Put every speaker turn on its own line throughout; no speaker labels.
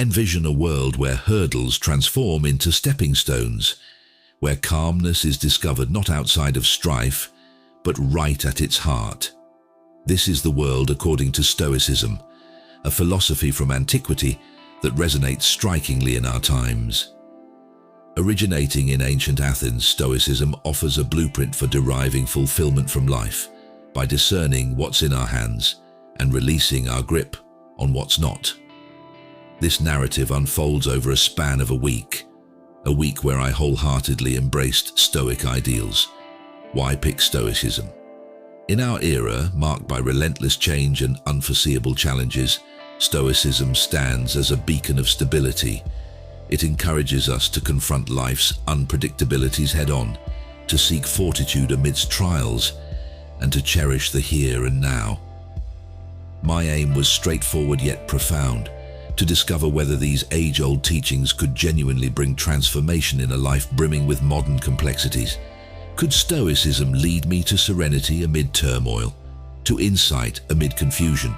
Envision a world where hurdles transform into stepping stones, where calmness is discovered not outside of strife, but right at its heart. This is the world according to Stoicism, a philosophy from antiquity that resonates strikingly in our times. Originating in ancient Athens, Stoicism offers a blueprint for deriving fulfillment from life by discerning what's in our hands and releasing our grip on what's not. This narrative unfolds over a span of a week where I wholeheartedly embraced Stoic ideals. Why pick Stoicism? In our era, marked by relentless change and unforeseeable challenges, Stoicism stands as a beacon of stability. It encourages us to confront life's unpredictabilities head-on, to seek fortitude amidst trials, and to cherish the here and now. My aim was straightforward yet profound, to discover whether these age-old teachings could genuinely bring transformation in a life brimming with modern complexities. Could Stoicism lead me to serenity amid turmoil, to insight amid confusion,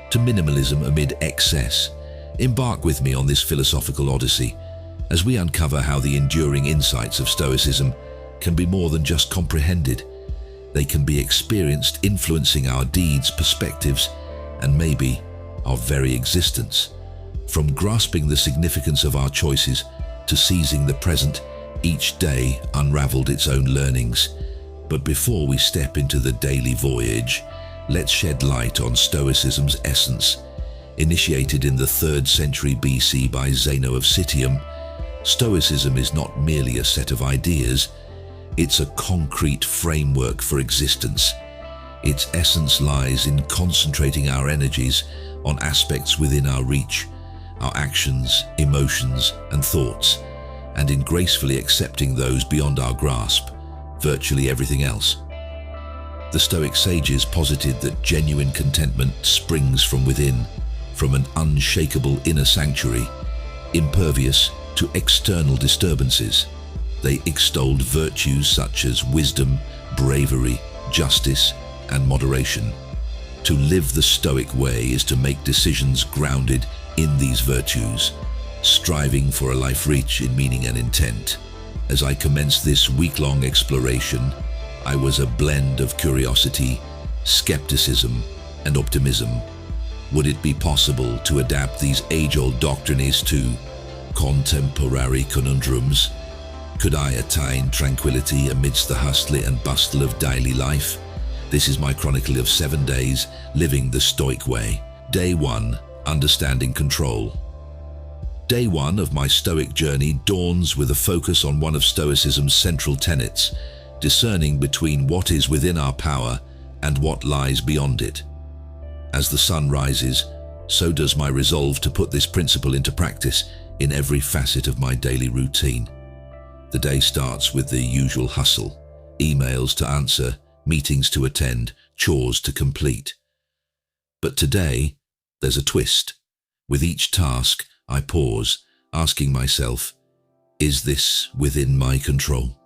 to minimalism amid excess? Embark with me on this philosophical odyssey as we uncover how the enduring insights of Stoicism can be more than just comprehended. They can be experienced, influencing our deeds, perspectives, and maybe our very existence. From grasping the significance of our choices to seizing the present, each day unraveled its own learnings. But before we step into the daily voyage, let's shed light on Stoicism's essence. Initiated in the 3rd century BC by Zeno of Citium, Stoicism is not merely a set of ideas, it's a concrete framework for existence. Its essence lies in concentrating our energies on aspects within our reach, our actions, emotions, and thoughts, and in gracefully accepting those beyond our grasp, virtually everything else. The Stoic sages posited that genuine contentment springs from within, from an unshakable inner sanctuary, impervious to external disturbances. They extolled virtues such as wisdom, bravery, justice, and moderation. To live the Stoic way is to make decisions grounded in these virtues, striving for a life rich in meaning and intent. As I commenced this week-long exploration, I was a blend of curiosity, skepticism, and optimism. Would it be possible to adapt these age-old doctrines to contemporary conundrums? Could I attain tranquility amidst the hustle and bustle of daily life? This is my chronicle of 7 days living the Stoic way. Day 1, understanding control. Day 1 of my Stoic journey dawns with a focus on one of Stoicism's central tenets, discerning between what is within our power and what lies beyond it. As the sun rises, so does my resolve to put this principle into practice in every facet of my daily routine. The day starts with the usual hustle: emails to answer, meetings to attend, chores to complete. But today, there's a twist. With each task, I pause, asking myself, is this within my control?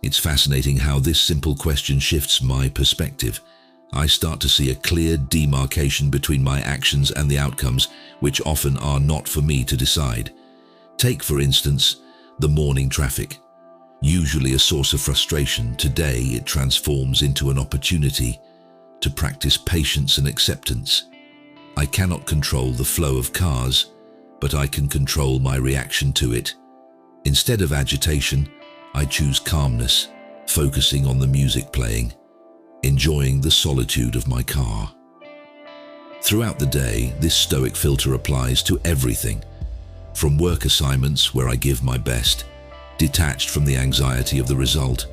It's fascinating how this simple question shifts my perspective. I start to see a clear demarcation between my actions and the outcomes, which often are not for me to decide. Take, for instance, the morning traffic. Usually a source of frustration, today it transforms into an opportunity to practice patience and acceptance. I cannot control the flow of cars, but I can control my reaction to it. Instead of agitation, I choose calmness, focusing on the music playing, enjoying the solitude of my car. Throughout the day, this Stoic filter applies to everything, from work assignments where I give my best, detached from the anxiety of the result,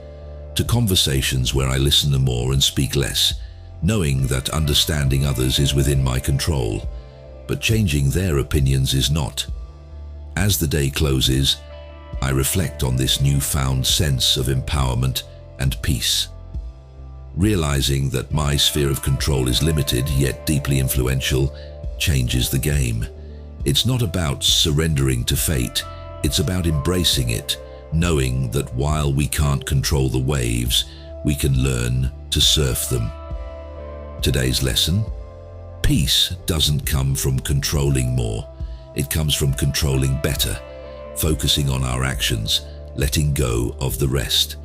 to conversations where I listen more and speak less, knowing that understanding others is within my control, but changing their opinions is not. As the day closes, I reflect on this newfound sense of empowerment and peace. Realizing that my sphere of control is limited yet deeply influential changes the game. It's not about surrendering to fate, it's about embracing it, knowing that while we can't control the waves, we can learn to surf them. Today's lesson: peace doesn't come from controlling more, It comes from controlling better, focusing on our actions, letting go of the rest.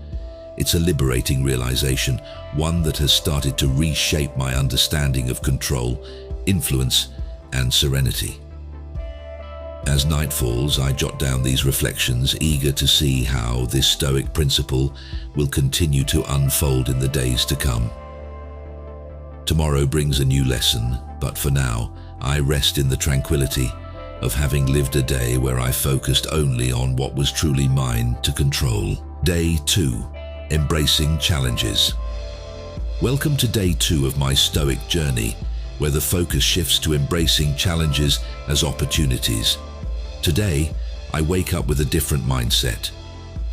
It's a liberating realization, one that has started to reshape my understanding of control, influence, and serenity. As night falls, I jot down these reflections, eager to see how this Stoic principle will continue to unfold in the days to come. Tomorrow brings a new lesson, but for now, I rest in the tranquility of having lived a day where I focused only on what was truly mine to control. Day 2. Embracing challenges. Welcome to day 2 of my Stoic journey, where the focus shifts to embracing challenges as opportunities. Today, I wake up with a different mindset,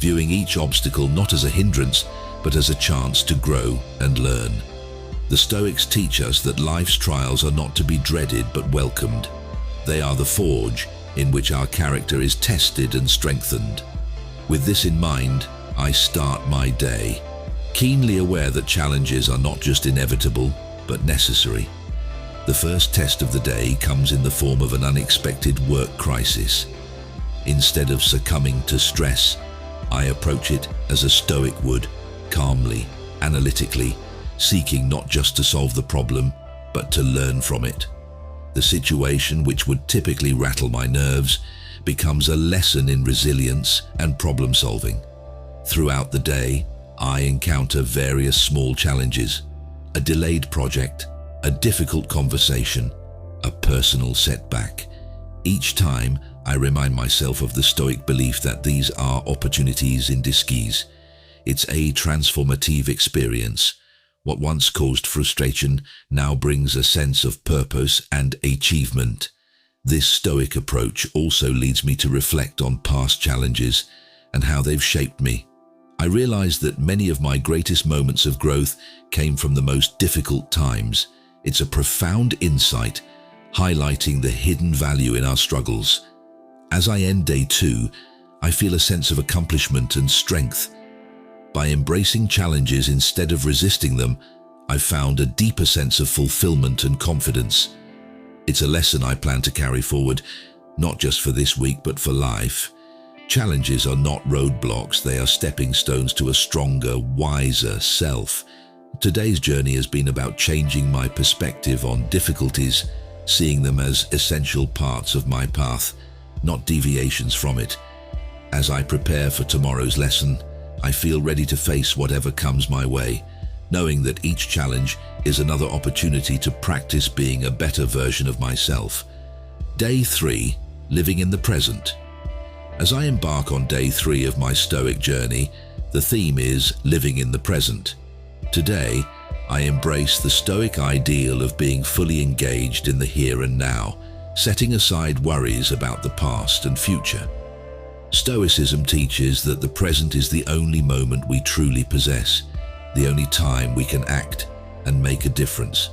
viewing each obstacle not as a hindrance, but as a chance to grow and learn. The Stoics teach us that life's trials are not to be dreaded but welcomed. They are the forge in which our character is tested and strengthened. With this in mind, I start my day, keenly aware that challenges are not just inevitable, but necessary. The first test of the day comes in the form of an unexpected work crisis. Instead of succumbing to stress, I approach it as a Stoic would, calmly, analytically, seeking not just to solve the problem, but to learn from it. The situation, which would typically rattle my nerves, becomes a lesson in resilience and problem solving. Throughout the day, I encounter various small challenges: a delayed project, a difficult conversation, a personal setback. Each time, I remind myself of the Stoic belief that these are opportunities in disguise. It's a transformative experience. What once caused frustration now brings a sense of purpose and achievement. This Stoic approach also leads me to reflect on past challenges and how they've shaped me. I realize that many of my greatest moments of growth came from the most difficult times. It's a profound insight, highlighting the hidden value in our struggles. As I end day 2, I feel a sense of accomplishment and strength. By embracing challenges instead of resisting them, I've found a deeper sense of fulfillment and confidence. It's a lesson I plan to carry forward, not just for this week, but for life. Challenges are not roadblocks, they are stepping stones to a stronger, wiser self. Today's journey has been about changing my perspective on difficulties, seeing them as essential parts of my path, not deviations from it. As I prepare for tomorrow's lesson, I feel ready to face whatever comes my way, knowing that each challenge is another opportunity to practice being a better version of myself. Day 3. Living in the present. As I embark on day 3 of my Stoic journey, the theme is living in the present. Today, I embrace the Stoic ideal of being fully engaged in the here and now, setting aside worries about the past and future. Stoicism teaches that the present is the only moment we truly possess, the only time we can act and make a difference.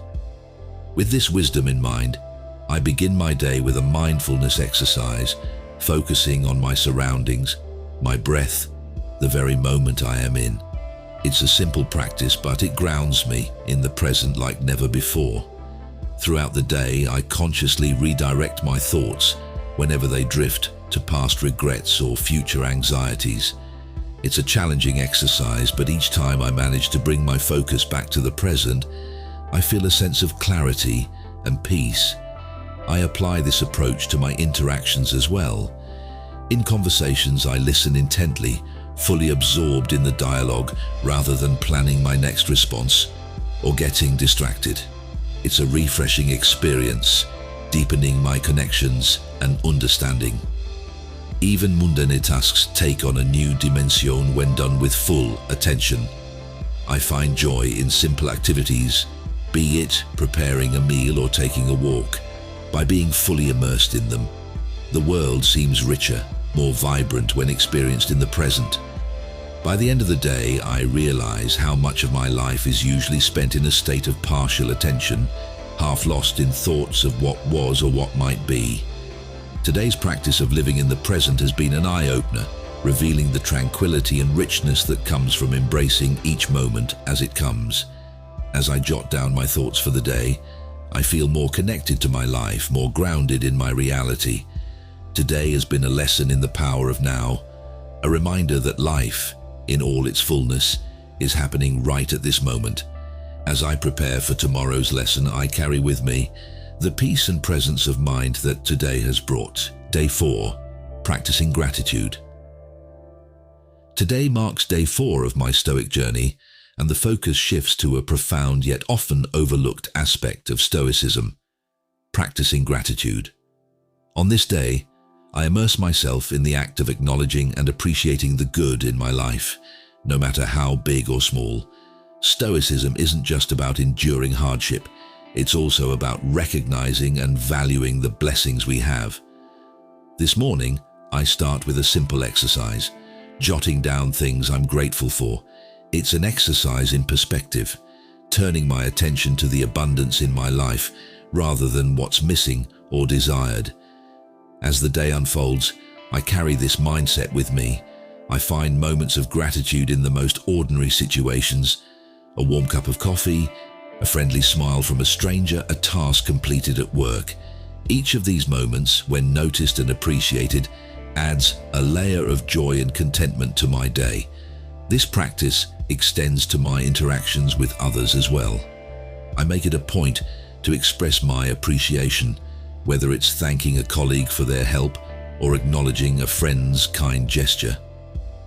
With this wisdom in mind, I begin my day with a mindfulness exercise, focusing on my surroundings, my breath, the very moment I am in. It's a simple practice, but it grounds me in the present like never before. Throughout the day, I consciously redirect my thoughts whenever they drift to past regrets or future anxieties. It's a challenging exercise, but each time I manage to bring my focus back to the present, I feel a sense of clarity and peace. I apply this approach to my interactions as well. In conversations, I listen intently, fully absorbed in the dialogue rather than planning my next response or getting distracted. It's a refreshing experience, deepening my connections and understanding. Even mundane tasks take on a new dimension when done with full attention. I find joy in simple activities, be it preparing a meal or taking a walk. By being fully immersed in them, the world seems richer, more vibrant when experienced in the present. By the end of the day, I realize how much of my life is usually spent in a state of partial attention, half lost in thoughts of what was or what might be. Today's practice of living in the present has been an eye-opener, revealing the tranquility and richness that comes from embracing each moment as it comes. As I jot down my thoughts for the day, I feel more connected to my life, more grounded in my reality. Today has been a lesson in the power of now, a reminder that life, in all its fullness, is happening right at this moment. As I prepare for tomorrow's lesson, I carry with me the peace and presence of mind that today has brought. Day 4, practicing gratitude. Today marks day 4 of my Stoic journey, and the focus shifts to a profound yet often overlooked aspect of Stoicism, practicing gratitude. On this day, I immerse myself in the act of acknowledging and appreciating the good in my life, no matter how big or small. Stoicism isn't just about enduring hardship, it's also about recognizing and valuing the blessings we have. This morning, I start with a simple exercise, jotting down things I'm grateful for. It's an exercise in perspective, turning my attention to the abundance in my life rather than what's missing or desired. As the day unfolds, I carry this mindset with me. I find moments of gratitude in the most ordinary situations: a warm cup of coffee, a friendly smile from a stranger, a task completed at work. Each of these moments, when noticed and appreciated, adds a layer of joy and contentment to my day. This practice extends to my interactions with others as well. I make it a point to express my appreciation, whether it's thanking a colleague for their help or acknowledging a friend's kind gesture.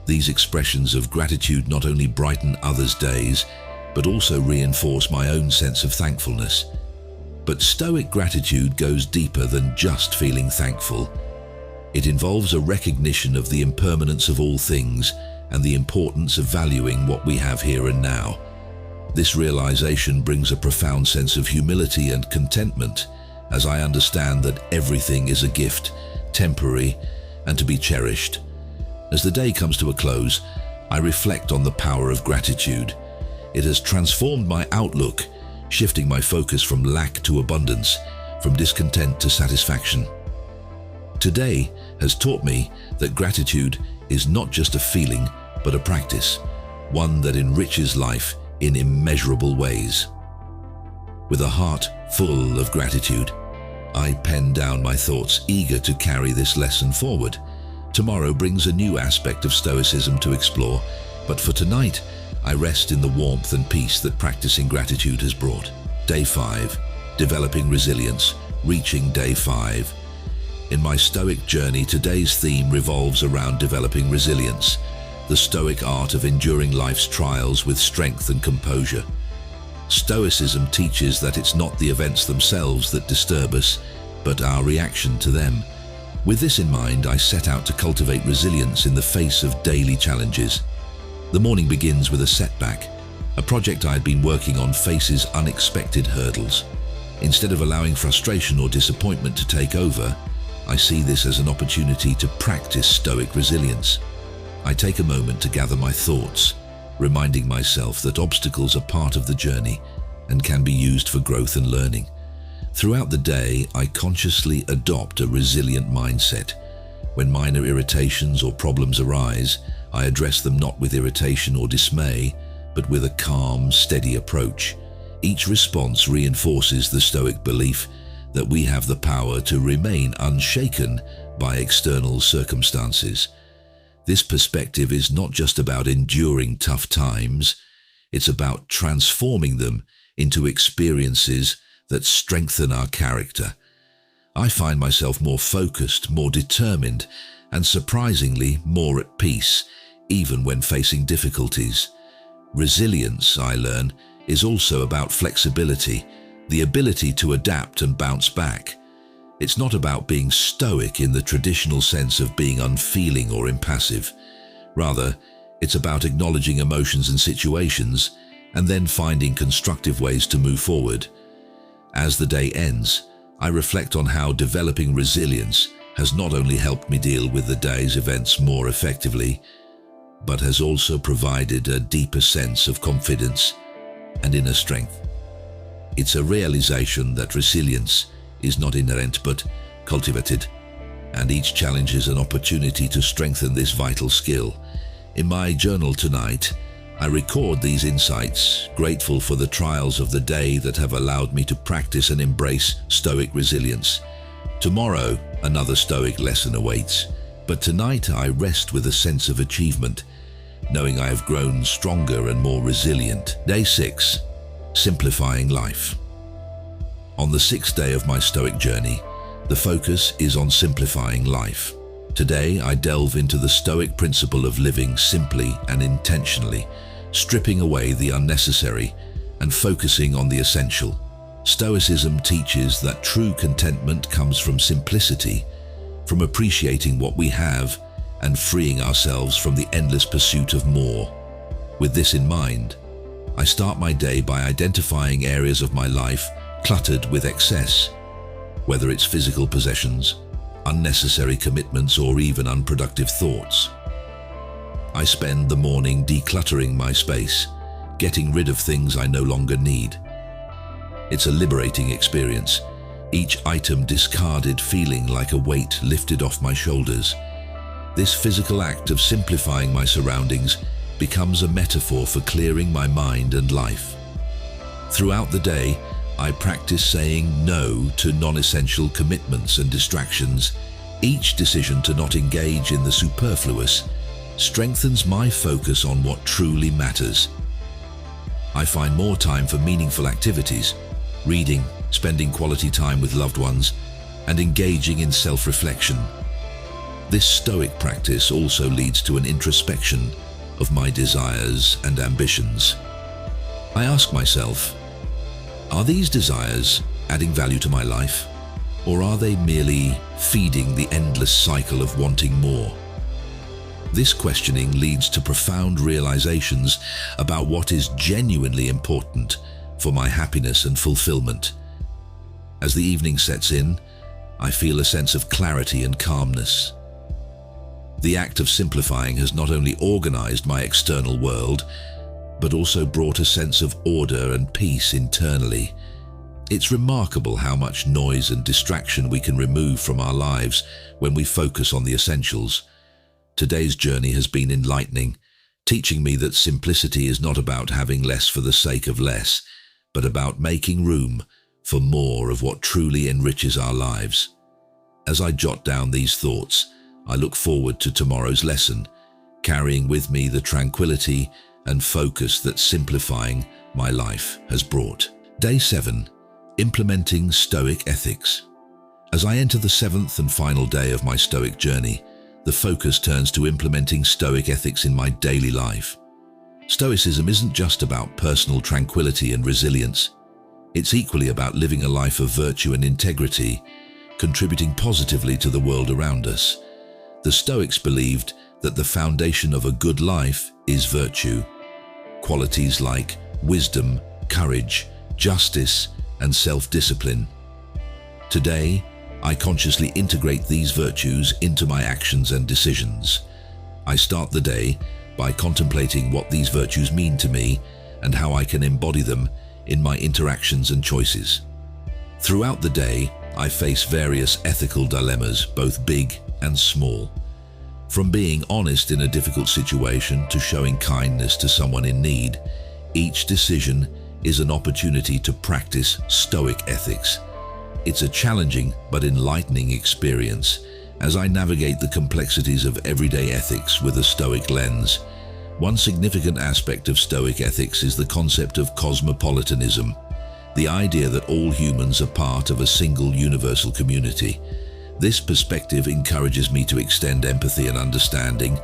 These expressions of gratitude not only brighten others' days, but also reinforce my own sense of thankfulness. But Stoic gratitude goes deeper than just feeling thankful. It involves a recognition of the impermanence of all things and the importance of valuing what we have here and now. This realization brings a profound sense of humility and contentment, as I understand that everything is a gift, temporary, and to be cherished. As the day comes to a close, I reflect on the power of gratitude. It has transformed my outlook, shifting my focus from lack to abundance, from discontent to satisfaction. Today has taught me that gratitude is not just a feeling, but a practice, one that enriches life in immeasurable ways. With a heart full of gratitude, I pen down my thoughts, eager to carry this lesson forward. Tomorrow brings a new aspect of Stoicism to explore, but for tonight, I rest in the warmth and peace that practicing gratitude has brought. Day 5, developing resilience, reaching day 5. In my Stoic journey, today's theme revolves around developing resilience, the Stoic art of enduring life's trials with strength and composure. Stoicism teaches that it's not the events themselves that disturb us, but our reaction to them. With this in mind, I set out to cultivate resilience in the face of daily challenges. The morning begins with a setback. A project I had been working on faces unexpected hurdles. Instead of allowing frustration or disappointment to take over, I see this as an opportunity to practice Stoic resilience. I take a moment to gather my thoughts, reminding myself that obstacles are part of the journey and can be used for growth and learning. Throughout the day, I consciously adopt a resilient mindset. When minor irritations or problems arise, I address them not with irritation or dismay, but with a calm, steady approach. Each response reinforces the Stoic belief that we have the power to remain unshaken by external circumstances. This perspective is not just about enduring tough times, it's about transforming them into experiences that strengthen our character. I find myself more focused, more determined, and surprisingly more at peace, even when facing difficulties. Resilience, I learn, is also about flexibility, the ability to adapt and bounce back. It's not about being stoic in the traditional sense of being unfeeling or impassive. Rather, it's about acknowledging emotions and situations and then finding constructive ways to move forward. As the day ends, I reflect on how developing resilience has not only helped me deal with the day's events more effectively, but has also provided a deeper sense of confidence and inner strength. It's a realization that resilience is not inherent but cultivated, and each challenge is an opportunity to strengthen this vital skill. In my journal tonight, I record these insights, grateful for the trials of the day that have allowed me to practice and embrace Stoic resilience. Tomorrow, Another Stoic lesson awaits, but tonight I rest with a sense of achievement, knowing I have grown stronger and more resilient. Day 6. Simplifying life. On the 6th day of my Stoic journey, the focus is on simplifying life. Today I delve into the Stoic principle of living simply and intentionally, stripping away the unnecessary and focusing on the essential. Stoicism teaches that true contentment comes from simplicity, from appreciating what we have and freeing ourselves from the endless pursuit of more. With this in mind, I start my day by identifying areas of my life cluttered with excess, whether it's physical possessions, unnecessary commitments, or even unproductive thoughts. I spend the morning decluttering my space, getting rid of things I no longer need. It's a liberating experience, each item discarded feeling like a weight lifted off my shoulders. This physical act of simplifying my surroundings becomes a metaphor for clearing my mind and life. Throughout the day, I practice saying no to non-essential commitments and distractions. Each decision to not engage in the superfluous strengthens my focus on what truly matters. I find more time for meaningful activities, reading, spending quality time with loved ones, and engaging in self-reflection. This Stoic practice also leads to an introspection of my desires and ambitions. I ask myself, are these desires adding value to my life, or are they merely feeding the endless cycle of wanting more? This questioning leads to profound realizations about what is genuinely important for my happiness and fulfillment. As the evening sets in, I feel a sense of clarity and calmness. The act of simplifying has not only organized my external world, but also brought a sense of order and peace internally. It's remarkable how much noise and distraction we can remove from our lives when we focus on the essentials. Today's journey has been enlightening, teaching me that simplicity is not about having less for the sake of less, but about making room for more of what truly enriches our lives. As I jot down these thoughts, I look forward to tomorrow's lesson, carrying with me the tranquility and focus that simplifying my life has brought. Day 7. Implementing Stoic ethics. As I enter the 7th and final day of my Stoic journey, the focus turns to implementing Stoic ethics in my daily life. Stoicism isn't just about personal tranquility and resilience. It's equally about living a life of virtue and integrity, contributing positively to the world around us. The Stoics believed that the foundation of a good life is virtue. Qualities like wisdom, courage, justice, and self-discipline. Today, I consciously integrate these virtues into my actions and decisions. I start the day by contemplating what these virtues mean to me and how I can embody them in my interactions and choices. Throughout the day, I face various ethical dilemmas, both big and small. From being honest in a difficult situation to showing kindness to someone in need, each decision is an opportunity to practice Stoic ethics. It's a challenging but enlightening experience as I navigate the complexities of everyday ethics with a Stoic lens. One significant aspect of Stoic ethics is the concept of cosmopolitanism, the idea that all humans are part of a single universal community. This perspective encourages me to extend empathy and understanding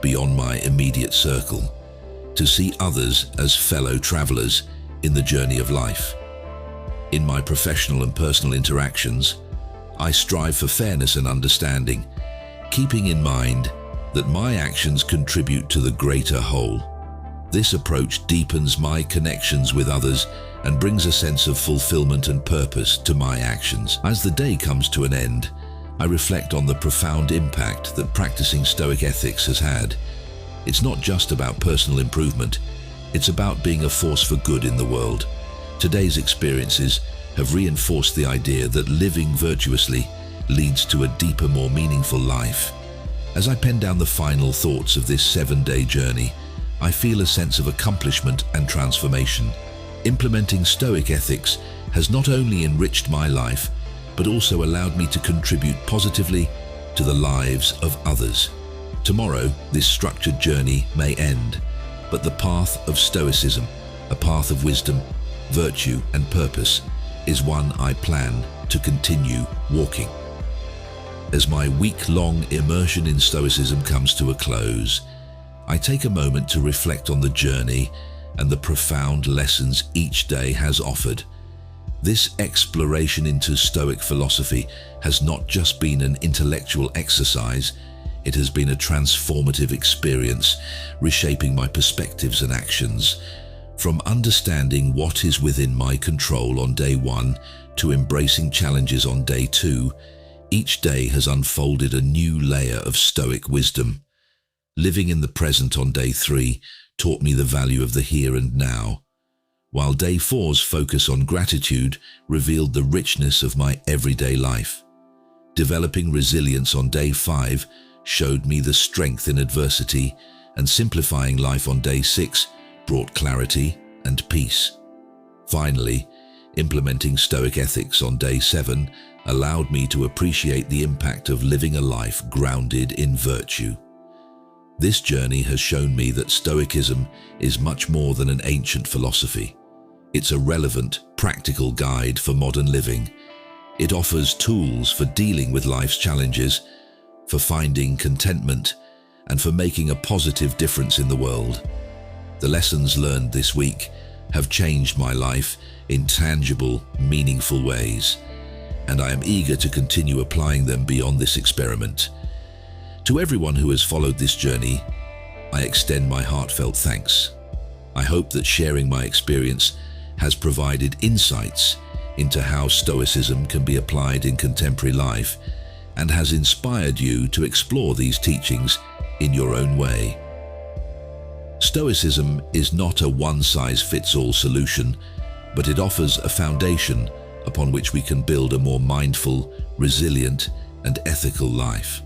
beyond my immediate circle, to see others as fellow travelers in the journey of life. In my professional and personal interactions, I strive for fairness and understanding, keeping in mind that my actions contribute to the greater whole. This approach deepens my connections with others and brings a sense of fulfillment and purpose to my actions. As the day comes to an end, I reflect on the profound impact that practicing Stoic ethics has had. It's not just about personal improvement, it's about being a force for good in the world. Today's experiences have reinforced the idea that living virtuously leads to a deeper, more meaningful life. As I pen down the final thoughts of this 7-day journey, I feel a sense of accomplishment and transformation. Implementing Stoic ethics has not only enriched my life, but also allowed me to contribute positively to the lives of others. Tomorrow, this structured journey may end, but the path of Stoicism, a path of wisdom, virtue, and purpose, is one I plan to continue walking. As my week-long immersion in Stoicism comes to a close, I take a moment to reflect on the journey and the profound lessons each day has offered. This exploration into Stoic philosophy has not just been an intellectual exercise, it has been a transformative experience, reshaping my perspectives and actions. From understanding what is within my control on day 1 to embracing challenges on day 2, each day has unfolded a new layer of Stoic wisdom. Living in the present on day 3 taught me the value of the here and now, while day 4's focus on gratitude revealed the richness of my everyday life. Developing resilience on day 5 showed me the strength in adversity, and simplifying life on day 6 brought clarity and peace. Finally, implementing Stoic ethics on day 7 allowed me to appreciate the impact of living a life grounded in virtue. This journey has shown me that Stoicism is much more than an ancient philosophy. It's a relevant, practical guide for modern living. It offers tools for dealing with life's challenges, for finding contentment, and for making a positive difference in the world. The lessons learned this week have changed my life in tangible, meaningful ways, and I am eager to continue applying them beyond this experiment. To everyone who has followed this journey, I extend my heartfelt thanks. I hope that sharing my experience has provided insights into how Stoicism can be applied in contemporary life and has inspired you to explore these teachings in your own way. Stoicism is not a one-size-fits-all solution, but it offers a foundation upon which we can build a more mindful, resilient, and ethical life.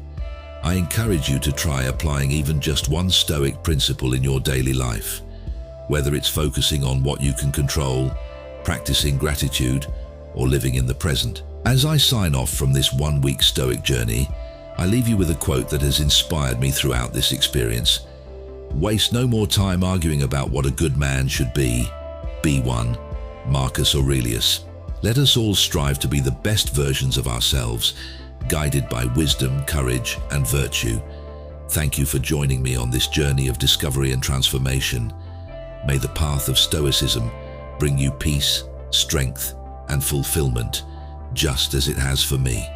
I encourage you to try applying even just one Stoic principle in your daily life, whether it's focusing on what you can control, practicing gratitude, or living in the present. As I sign off from this one-week Stoic journey, I leave you with a quote that has inspired me throughout this experience. Waste no more time arguing about what a good man should be. Be one. Marcus Aurelius. Let us all strive to be the best versions of ourselves, guided by wisdom, courage, and virtue. Thank you for joining me on this journey of discovery and transformation. May the path of Stoicism bring you peace, strength, and fulfillment, just as it has for me.